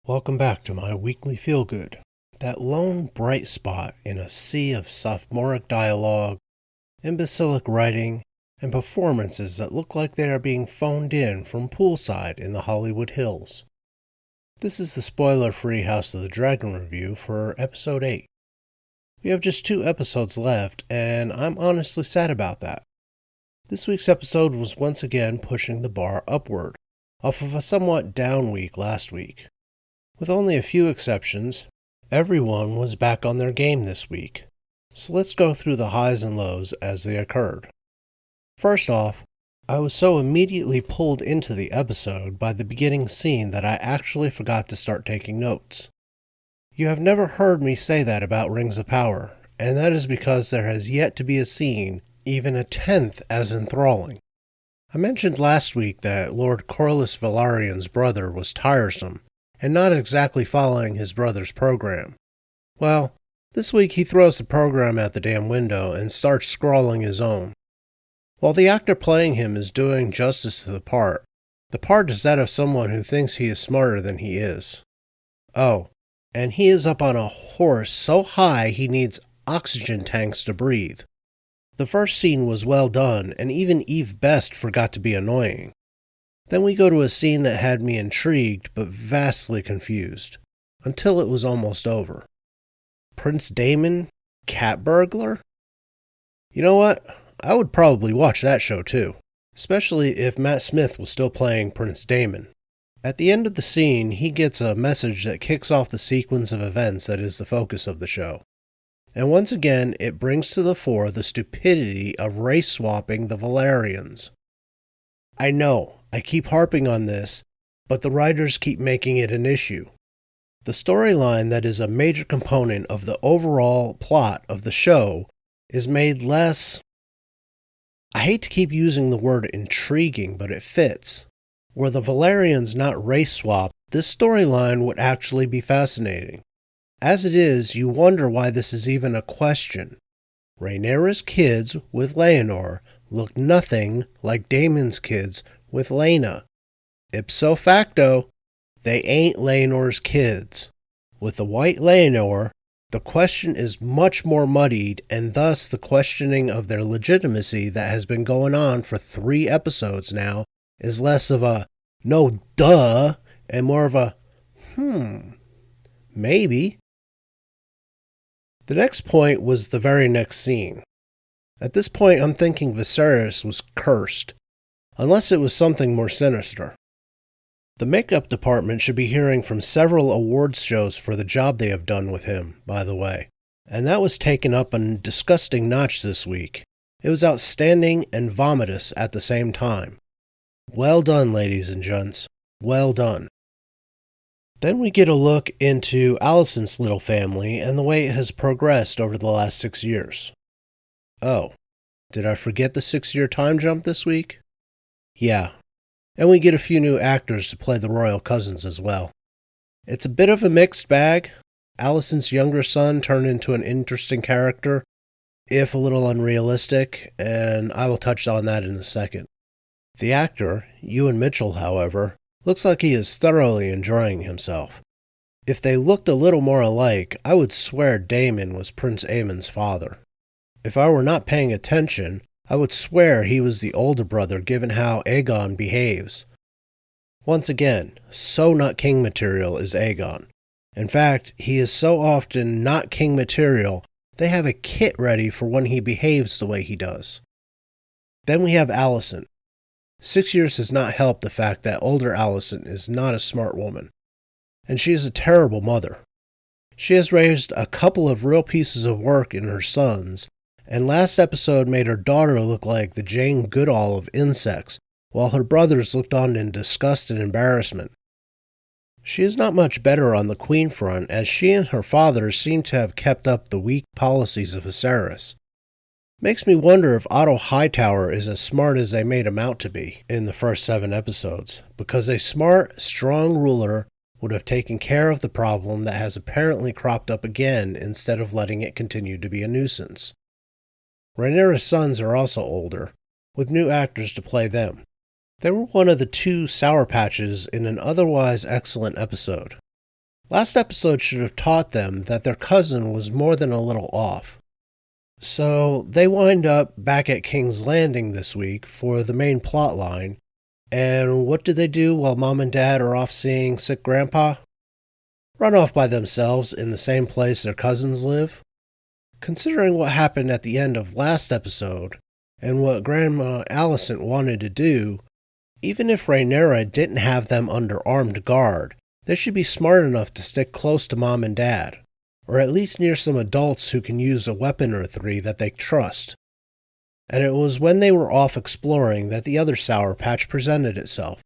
Welcome back to my weekly feel-good. That lone bright spot in a sea of sophomoric dialogue, imbecilic writing, and performances that look like they are being phoned in from poolside in the Hollywood Hills. This is the spoiler-free House of the Dragon review for episode 8. We have just 2 episodes left, and I'm honestly sad about that. This week's episode was once again pushing the bar upward, off of a somewhat down week last week. With only a few exceptions, everyone was back on their game this week. So let's go through the highs and lows as they occurred. First off, I was so immediately pulled into the episode by the beginning scene that I actually forgot to start taking notes. You have never heard me say that about Rings of Power, and that is because there has yet to be a scene even a tenth as enthralling. I mentioned last week that Lord Corlys Velarion's brother was tiresome, and not exactly following his brother's program. Well, this week he throws the program out the damn window and starts scrawling his own. While the actor playing him is doing justice to the part is that of someone who thinks he is smarter than he is. Oh, and he is up on a horse so high he needs oxygen tanks to breathe. The first scene was well done, and even Eve Best forgot to be annoying. Then we go to a scene that had me intrigued but vastly confused, until it was almost over. Prince Daemon? Cat burglar? You know what? I would probably watch that show too, especially if Matt Smith was still playing Prince Daemon. At the end of the scene, he gets a message that kicks off the sequence of events that is the focus of the show. And once again, it brings to the fore the stupidity of race-swapping the Valerians. I know, I keep harping on this, but the writers keep making it an issue. The storyline that is a major component of the overall plot of the show is made less... I hate to keep using the word intriguing, but it fits. Were the Valerians not race-swapped, this storyline would actually be fascinating. As it is, you wonder why this is even a question. Rhaenyra's kids with Laenor look nothing like Daemon's kids with Laena. Ipso facto, they ain't Laenor's kids. With the white Laenor, the question is much more muddied, and thus the questioning of their legitimacy that has been going on for 3 episodes now is less of a no duh and more of a maybe. The next point was the very next scene. At this point, I'm thinking Viserys was cursed, unless it was something more sinister. The makeup department should be hearing from several awards shows for the job they have done with him, by the way, and that was taken up a disgusting notch this week. It was outstanding and vomitous at the same time. Well done, ladies and gents. Well done. Then we get a look into Alicent's little family and the way it has progressed over the last 6 years. Oh, did I forget the 6-year time jump this week? Yeah, and we get a few new actors to play the royal cousins as well. It's a bit of a mixed bag. Alicent's younger son turned into an interesting character, if a little unrealistic, and I will touch on that in a second. The actor, Ewan Mitchell, however, looks like he is thoroughly enjoying himself. If they looked a little more alike, I would swear Daemon was Prince Aemon's father. If I were not paying attention, I would swear he was the older brother given how Aegon behaves. Once again, so not king material is Aegon. In fact, he is so often not king material, they have a kit ready for when he behaves the way he does. Then we have Alicent. 6 years has not helped the fact that older Alicent is not a smart woman, and she is a terrible mother. She has raised a couple of real pieces of work in her sons, and last episode made her daughter look like the Jane Goodall of insects, while her brothers looked on in disgust and embarrassment. She is not much better on the queen front, as she and her father seem to have kept up the weak policies of Viserys. Makes me wonder if Otto Hightower is as smart as they made him out to be in the first 7 episodes, because a smart, strong ruler would have taken care of the problem that has apparently cropped up again instead of letting it continue to be a nuisance. Rhaenyra's sons are also older, with new actors to play them. They were one of the 2 Sour Patches in an otherwise excellent episode. Last episode should have taught them that their cousin was more than a little off. So they wind up back at King's Landing this week for the main plot line. And what do they do while Mom and Dad are off seeing sick Grandpa? Run off by themselves in the same place their cousins live? Considering what happened at the end of last episode, and what Grandma Alicent wanted to do, even if Rhaenyra didn't have them under armed guard, they should be smart enough to stick close to Mom and Dad, or at least near some adults who can use a weapon or three that they trust. And it was when they were off exploring that the other Sour Patch presented itself.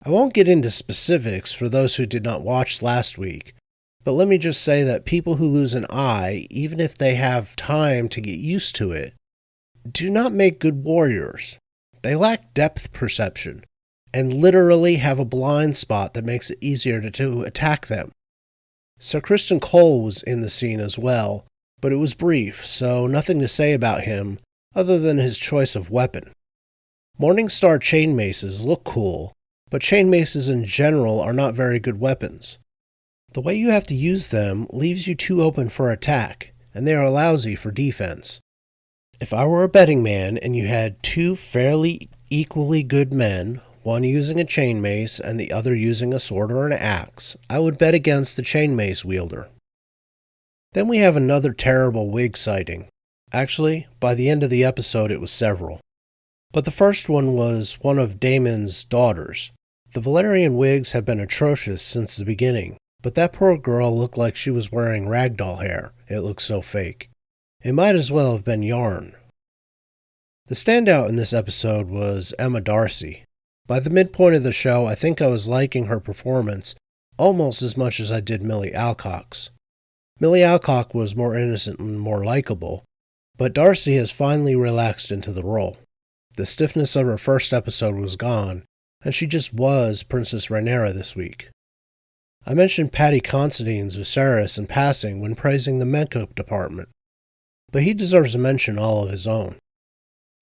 I won't get into specifics for those who did not watch last week, but let me just say that people who lose an eye, even if they have time to get used to it, do not make good warriors. They lack depth perception, and literally have a blind spot that makes it easier to attack them. Sir Criston Cole was in the scene as well, but it was brief, so nothing to say about him other than his choice of weapon. Morningstar chain maces look cool, but chain maces in general are not very good weapons. The way you have to use them leaves you too open for attack, and they are lousy for defense. If I were a betting man and you had two fairly equally good men, one using a chain mace and the other using a sword or an axe, I would bet against the chain mace wielder. Then we have another terrible wig sighting. Actually, by the end of the episode it was several. But the first one was one of Daemon's daughters. The Valyrian wigs have been atrocious since the beginning, but that poor girl looked like she was wearing ragdoll hair. It looked so fake. It might as well have been yarn. The standout in this episode was Emma Darcy. By the midpoint of the show, I think I was liking her performance almost as much as I did Millie Alcock's. Millie Alcock was more innocent and more likable, but Darcy has finally relaxed into the role. The stiffness of her first episode was gone, and she just was Princess Rhaenyra this week. I mentioned Paddy Considine's Viserys in passing when praising the makeup department, but he deserves a mention all of his own.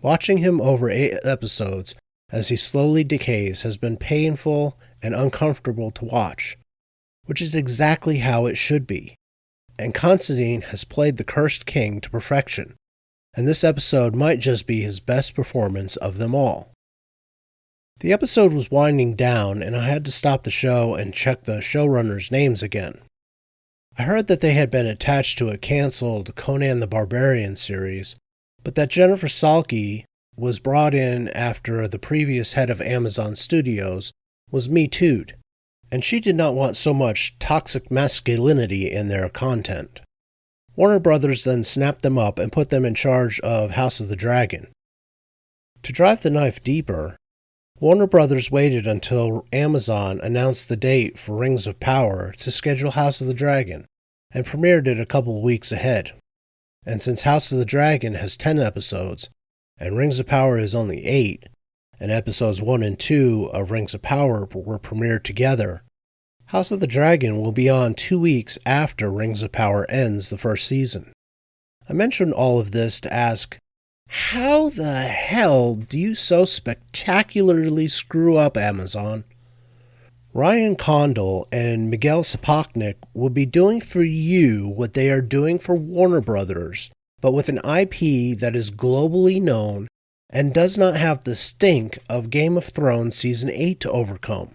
Watching him over 8 episodes as he slowly decays has been painful and uncomfortable to watch, which is exactly how it should be. And Considine has played the Cursed King to perfection, and this episode might just be his best performance of them all. The episode was winding down, and I had to stop the show and check the showrunners' names again. I heard that they had been attached to a cancelled Conan the Barbarian series, but that Jennifer Salke was brought in after the previous head of Amazon Studios was Me Too'd, and she did not want so much toxic masculinity in their content. Warner Brothers then snapped them up and put them in charge of House of the Dragon. To drive the knife deeper, Warner Brothers waited until Amazon announced the date for Rings of Power to schedule House of the Dragon, and premiered it a couple of weeks ahead. And since House of the Dragon has 10 episodes, and Rings of Power is only 8, and episodes 1 and 2 of Rings of Power were premiered together, House of the Dragon will be on 2 weeks after Rings of Power ends the first season. I mentioned all of this to ask, how the hell do you so spectacularly screw up Amazon? Ryan Condal and Miguel Sapochnik will be doing for you what they are doing for Warner Brothers, but with an IP that is globally known and does not have the stink of Game of Thrones Season 8 to overcome.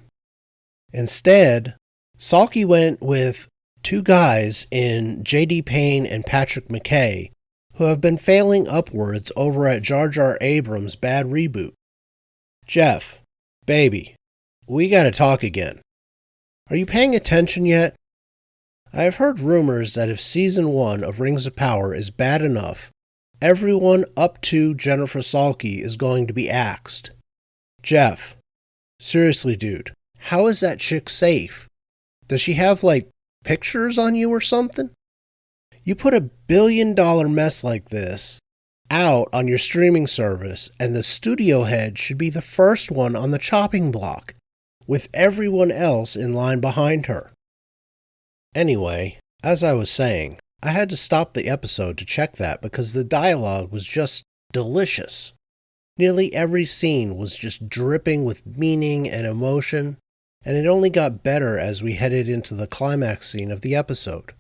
Instead, Salke went with 2 guys in J.D. Payne and Patrick McKay, who have been failing upwards over at Jar Jar Abrams' bad reboot. Jeff, baby, we gotta talk again. Are you paying attention yet? I have heard rumors that if Season 1 of Rings of Power is bad enough, everyone up to Jennifer Salke is going to be axed. Jeff, seriously dude, how is that chick safe? Does she have, pictures on you or something? You put a $1 billion mess like this out on your streaming service, and the studio head should be the first one on the chopping block, with everyone else in line behind her. Anyway, as I was saying, I had to stop the episode to check that because the dialogue was just delicious. Nearly every scene was just dripping with meaning and emotion. and it only got better as we headed into the climax scene of the episode.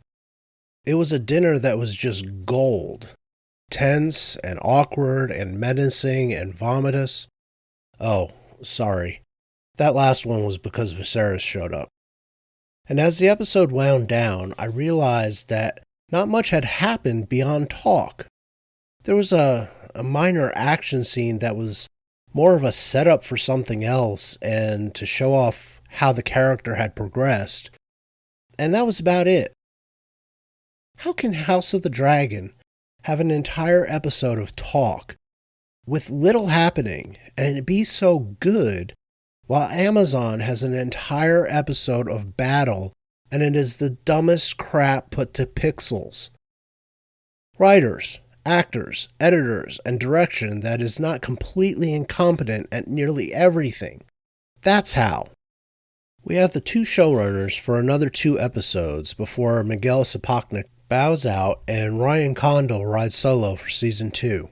It was a dinner that was just gold. Tense and awkward and menacing and vomitous. Oh, sorry. That last one was because Viserys showed up. And as the episode wound down, I realized that not much had happened beyond talk. There was a minor action scene that was more of a setup for something else and to show off how the character had progressed. And that was about it. How can House of the Dragon have an entire episode of talk with little happening and it be so good, while Amazon has an entire episode of battle and it is the dumbest crap put to pixels? Writers, actors, editors, and direction that is not completely incompetent at nearly everything. That's how. We have the 2 showrunners for another 2 episodes before Miguel Sapochnik bows out and Ryan Condal rides solo for season 2.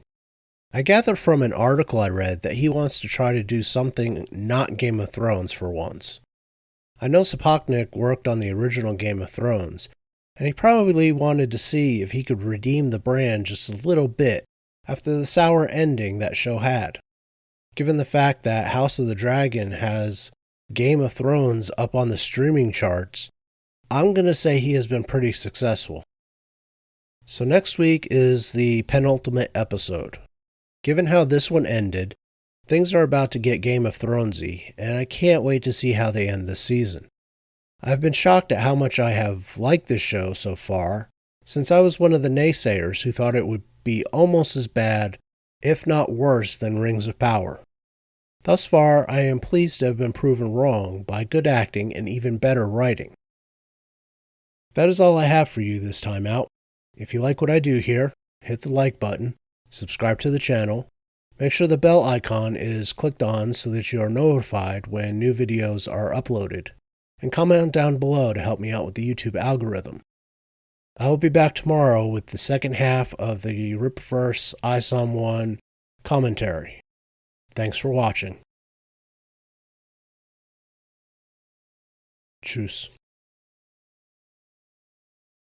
I gather from an article I read that he wants to try to do something not Game of Thrones for once. I know Sapochnik worked on the original Game of Thrones, and he probably wanted to see if he could redeem the brand just a little bit after the sour ending that show had. Given the fact that House of the Dragon has Game of Thrones up on the streaming charts, I'm going to say he has been pretty successful. So next week is the penultimate episode. Given how this one ended, things are about to get Game of Thronesy, and I can't wait to see how they end this season. I've been shocked at how much I have liked this show so far, since I was one of the naysayers who thought it would be almost as bad, if not worse, than Rings of Power. Thus far, I am pleased to have been proven wrong by good acting and even better writing. That is all I have for you this time out. If you like what I do here, hit the like button, subscribe to the channel, make sure the bell icon is clicked on so that you are notified when new videos are uploaded, and comment down below to help me out with the YouTube algorithm. I will be back tomorrow with the second half of the Ripverse ISOM 1 commentary. Thanks for watching. Tschüss.